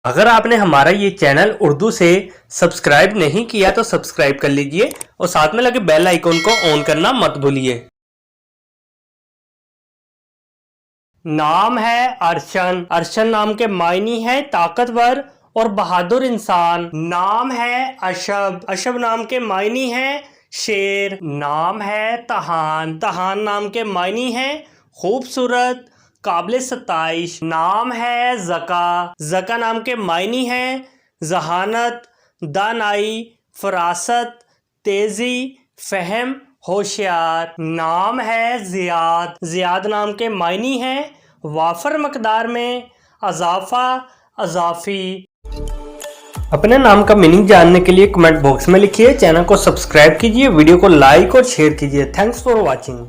अगर आपने हमारा ये चैनल उर्दू से सब्सक्राइब नहीं किया तो सब्सक्राइब कर लीजिए और साथ में लगे बेल आइकॉन को ऑन करना मत भूलिए। नाम है अर्शन। अर्शन नाम के मायनी है ताकतवर और बहादुर इंसान। नाम है अशब। अशब नाम के मायनी है शेर। नाम है तहान। तहान नाम के मायनी है खूबसूरत, काबिल सताइश। नाम है ज़का। ज़का नाम के मायनी है जहानत, दानाई, फरासत, तेजी, फहम, होशियार। नाम है ज़ियाद। ज़ियाद नाम के मायनी है वाफर मकदार में, अजाफा, अजाफी। अपने नाम का मीनिंग जानने के लिए कमेंट बॉक्स में लिखिए। चैनल को सब्सक्राइब कीजिए, वीडियो को लाइक और शेयर कीजिए। Thanks for watching.